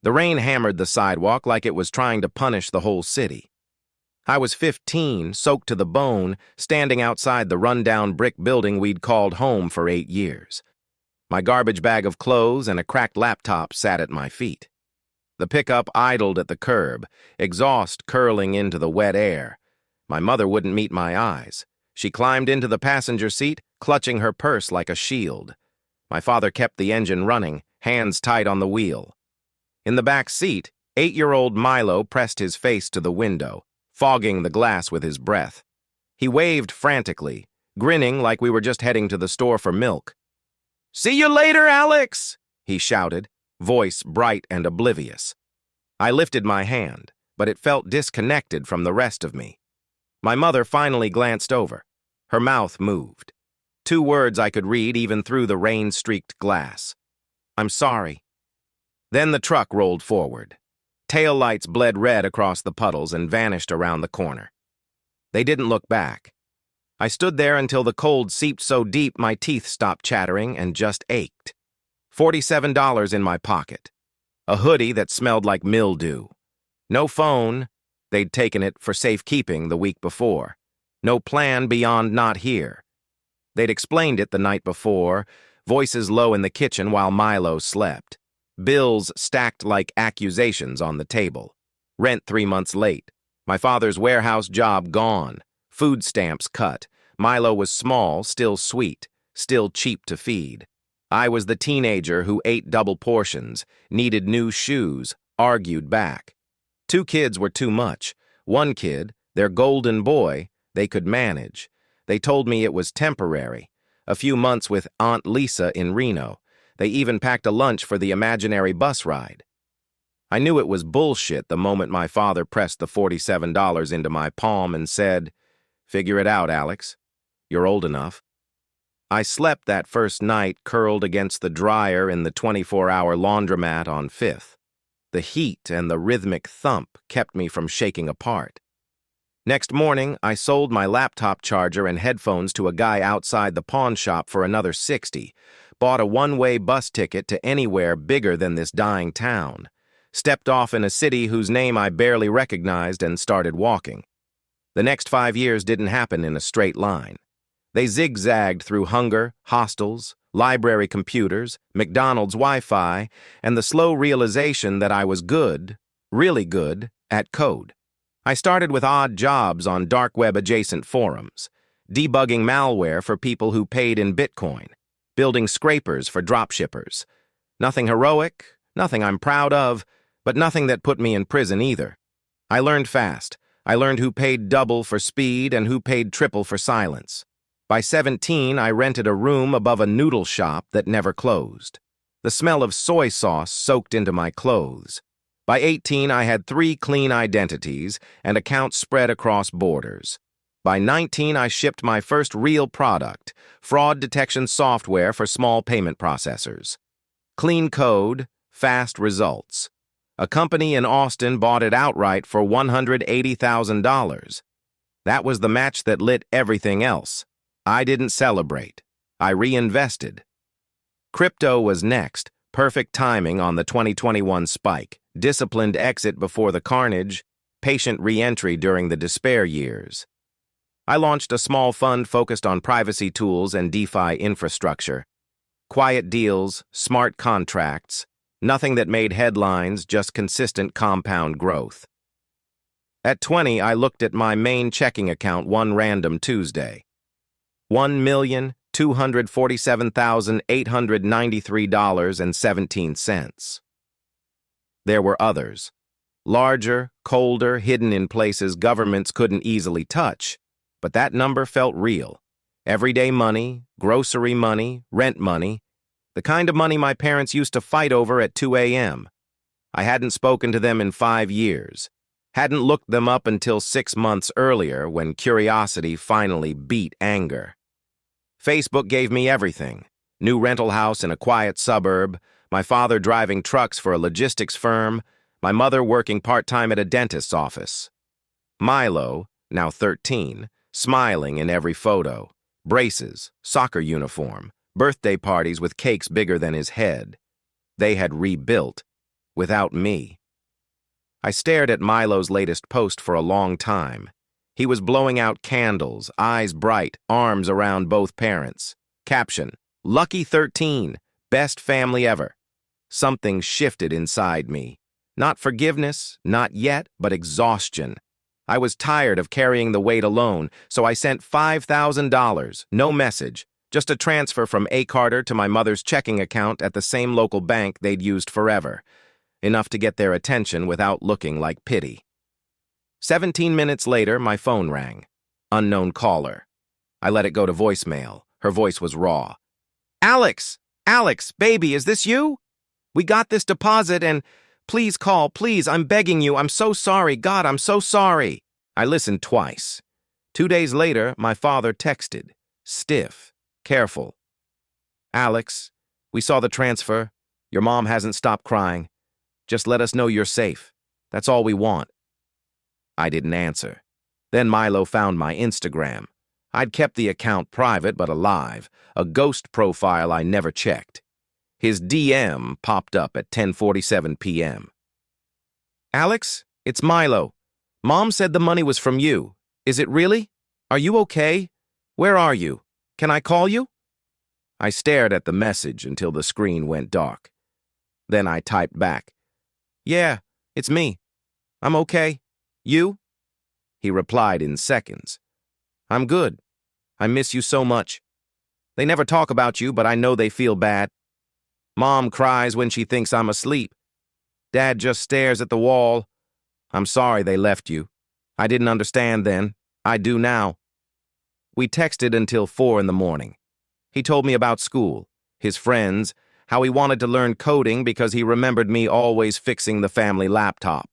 The rain hammered the sidewalk like it was trying to punish the whole city. I was 15, soaked to the bone, standing outside the rundown brick building we'd called home for 8 years. My garbage bag of clothes and a cracked laptop sat at my feet. The pickup idled at the curb, exhaust curling into the wet air. My mother wouldn't meet my eyes. She climbed into the passenger seat, clutching her purse like a shield. My father kept the engine running, hands tight on the wheel. In the back seat, 8-year-old Milo pressed his face to the window, fogging the glass with his breath. He waved frantically, grinning like we were just heading to the store for milk. "See you later, Alex!" he shouted, voice bright and oblivious. I lifted my hand, but it felt disconnected from the rest of me. My mother finally glanced over. Her mouth moved. 2 words I could read even through the rain-streaked glass. "I'm sorry." Then the truck rolled forward. Tail lights bled red across the puddles and vanished around the corner. They didn't look back. I stood there until the cold seeped so deep my teeth stopped chattering and just ached. $47 in my pocket. A hoodie that smelled like mildew. No phone. They'd taken it for safekeeping the week before. No plan beyond not here. They'd explained it the night before, voices low in the kitchen while Milo slept. Bills stacked like accusations on the table. Rent 3 months late. My father's warehouse job gone. Food stamps cut. Milo was small, still sweet, still cheap to feed. I was the teenager who ate double portions, needed new shoes, argued back. 2 kids were too much. 1 kid, their golden boy, they could manage. They told me it was temporary. A few months with Aunt Lisa in Reno. They even packed a lunch for the imaginary bus ride. I knew it was bullshit the moment my father pressed the $47 into my palm and said, "Figure it out, Alex. You're old enough." I slept that first night curled against the dryer in the 24-hour laundromat on 5th. The heat and the rhythmic thump kept me from shaking apart. Next morning, I sold my laptop charger and headphones to a guy outside the pawn shop for another $60, bought a one-way bus ticket to anywhere bigger than this dying town, stepped off in a city whose name I barely recognized and started walking. The next 5 years didn't happen in a straight line. They zigzagged through hunger, hostels, library computers, McDonald's Wi-Fi, and the slow realization that I was good, really good, at code. I started with odd jobs on dark web-adjacent forums, debugging malware for people who paid in Bitcoin, building scrapers for dropshippers. Nothing heroic, nothing I'm proud of, but nothing that put me in prison either. I learned fast. I learned who paid double for speed and who paid triple for silence. By 17, I rented a room above a noodle shop that never closed. The smell of soy sauce soaked into my clothes. By 18, I had 3 clean identities and accounts spread across borders. By 19, I shipped my first real product, fraud detection software for small payment processors. Clean code, fast results. A company in Austin bought it outright for $180,000. That was the match that lit everything else. I didn't celebrate. I reinvested. Crypto was next, perfect timing on the 2021 spike, disciplined exit before the carnage, patient re-entry during the despair years. I launched a small fund focused on privacy tools and DeFi infrastructure. Quiet deals, smart contracts, nothing that made headlines, just consistent compound growth. At 20, I looked at my main checking account one random Tuesday. $1,247,893.17. There were others. Larger, colder, hidden in places governments couldn't easily touch. But that number felt real. Everyday money, grocery money, rent money. The kind of money my parents used to fight over at 2 a.m. I hadn't spoken to them in 5 years. Hadn't looked them up until 6 months earlier when curiosity finally beat anger. Facebook gave me everything. New rental house in a quiet suburb, my father driving trucks for a logistics firm, my mother working part-time at a dentist's office. Milo, now 13, smiling in every photo. Braces, soccer uniform, birthday parties with cakes bigger than his head. They had rebuilt. without me. I stared at Milo's latest post for a long time. He was blowing out candles, eyes bright, arms around both parents. Caption, Lucky 13, best family ever. Something shifted inside me. Not forgiveness, not yet, but exhaustion. I was tired of carrying the weight alone, so I sent $5,000, no message, just a transfer from A. Carter to my mother's checking account at the same local bank they'd used forever. Enough to get their attention without looking like pity. 17 minutes later, my phone rang. Unknown caller. I let it go to voicemail. Her voice was raw. Alex! Alex, baby, is this you? We got this deposit and please call, please, I'm begging you, I'm so sorry, God, I'm so sorry. I listened twice. 2 days later, my father texted. Stiff. Careful. Alex, we saw the transfer. Your mom hasn't stopped crying. Just let us know you're safe. That's all we want. I didn't answer. Then Milo found my Instagram. I'd kept the account private but alive, a ghost profile I never checked. His DM popped up at 10:47 p.m. Alex, it's Milo. Mom said the money was from you. Is it really? Are you okay? Where are you? Can I call you? I stared at the message until the screen went dark. Then I typed back. Yeah, it's me. I'm okay. You? He replied in seconds. I'm good. I miss you so much. They never talk about you, but I know they feel bad. Mom cries when she thinks I'm asleep. Dad just stares at the wall. I'm sorry they left you. I didn't understand then. I do now. We texted until 4 in the morning. He told me about school, his friends, how he wanted to learn coding because he remembered me always fixing the family laptop.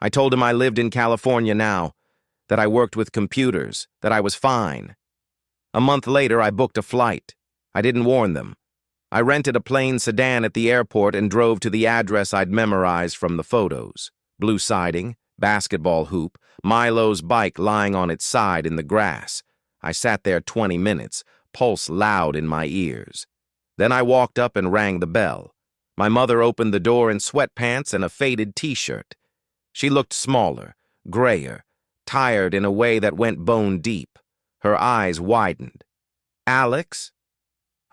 I told him I lived in California now, that I worked with computers, that I was fine. A month later, I booked a flight. I didn't warn them. I rented a plain sedan at the airport and drove to the address I'd memorized from the photos. Blue siding, basketball hoop, Milo's bike lying on its side in the grass. I sat there 20 minutes, pulse loud in my ears. Then I walked up and rang the bell. My mother opened the door in sweatpants and a faded t-shirt. She looked smaller, grayer, tired in a way that went bone deep. Her eyes widened. Alex?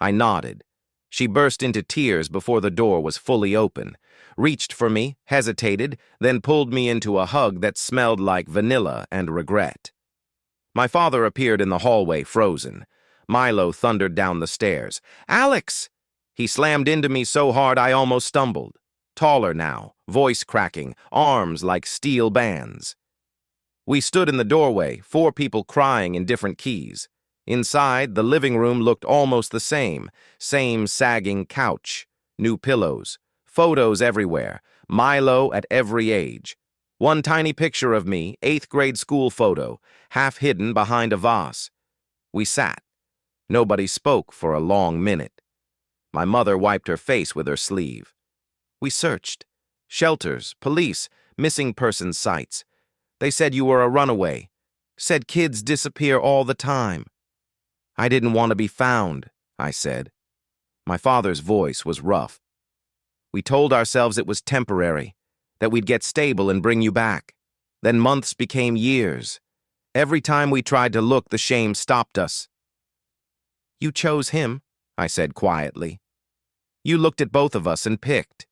I nodded. She burst into tears before the door was fully open, reached for me, hesitated, then pulled me into a hug that smelled like vanilla and regret. My father appeared in the hallway, frozen. Milo thundered down the stairs. Alex! He slammed into me so hard I almost stumbled. Taller now, voice cracking, arms like steel bands. We stood in the doorway, 4 people crying in different keys. Inside, the living room looked almost the same sagging couch, new pillows, photos everywhere, Milo at every age. One tiny picture of me, 8th grade school photo, half hidden behind a vase. We sat. Nobody spoke for a long minute. My mother wiped her face with her sleeve. We searched. Shelters, police, missing person sites. They said you were a runaway. Said kids disappear all the time. I didn't want to be found, I said. My father's voice was rough. We told ourselves it was temporary, that we'd get stable and bring you back. Then months became years. Every time we tried to look, the shame stopped us. You chose him, I said quietly. You looked at both of us and picked.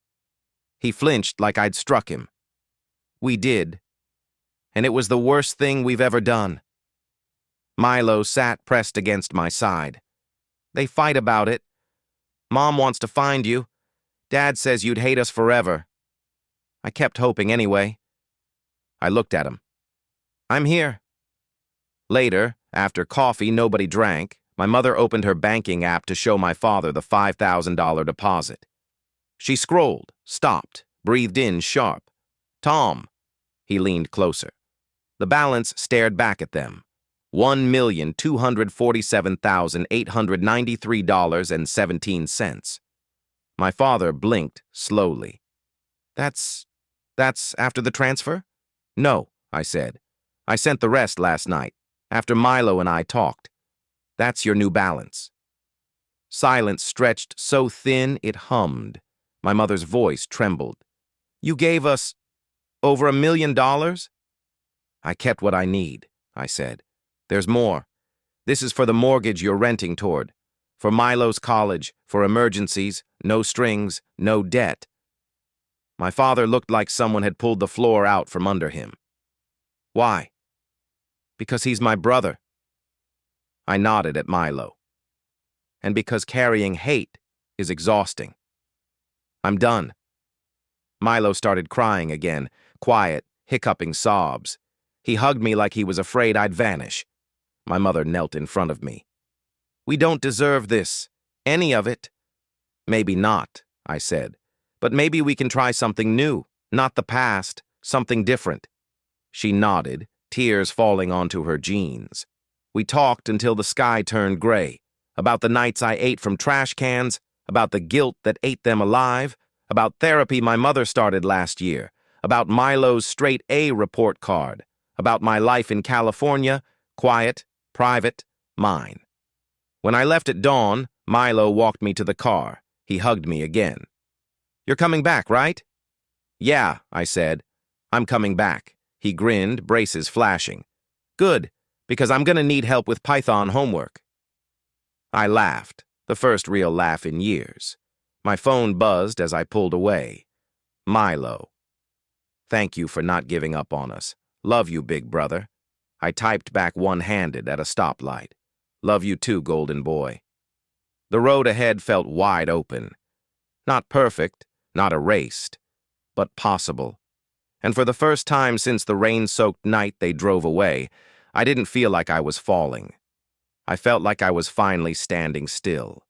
He flinched like I'd struck him. We did. And it was the worst thing we've ever done. Milo sat pressed against my side. They fight about it. Mom wants to find you. Dad says you'd hate us forever. I kept hoping anyway. I looked at him. I'm here. Later, after coffee nobody drank, my mother opened her banking app to show my father the $5,000 deposit. She scrolled, stopped, breathed in sharp. Tom. He leaned closer. The balance stared back at them. $1,247,893.17. My father blinked slowly. That's after the transfer? No, I said. I sent the rest last night, after Milo and I talked. That's your new balance. Silence stretched so thin it hummed. My mother's voice trembled. You gave us over $1 million? I kept what I need, I said. There's more. This is for the mortgage you're renting toward. For Milo's college, for emergencies, no strings, no debt. My father looked like someone had pulled the floor out from under him. Why? Because he's my brother. I nodded at Milo. And because carrying hate is exhausting. I'm done. Milo started crying again, quiet, hiccuping sobs. He hugged me like he was afraid I'd vanish. My mother knelt in front of me. We don't deserve this. Any of it. Maybe not, I said. But maybe we can try something new, not the past, something different. She nodded, tears falling onto her jeans. We talked until the sky turned gray, about the nights I ate from trash cans, about the guilt that ate them alive, about therapy my mother started last year, about Milo's straight A report card, about my life in California, quiet, private, mine. When I left at dawn, Milo walked me to the car. He hugged me again. You're coming back, right? Yeah, I said. I'm coming back. He grinned, braces flashing. Good, because I'm going to need help with Python homework. I laughed, the first real laugh in years. My phone buzzed as I pulled away. Milo. Thank you for not giving up on us. Love you, big brother. I typed back one-handed at a stoplight. Love you too, golden boy. The road ahead felt wide open. Not perfect, not erased, but possible. And for the first time since the rain-soaked night they drove away, I didn't feel like I was falling. I felt like I was finally standing still.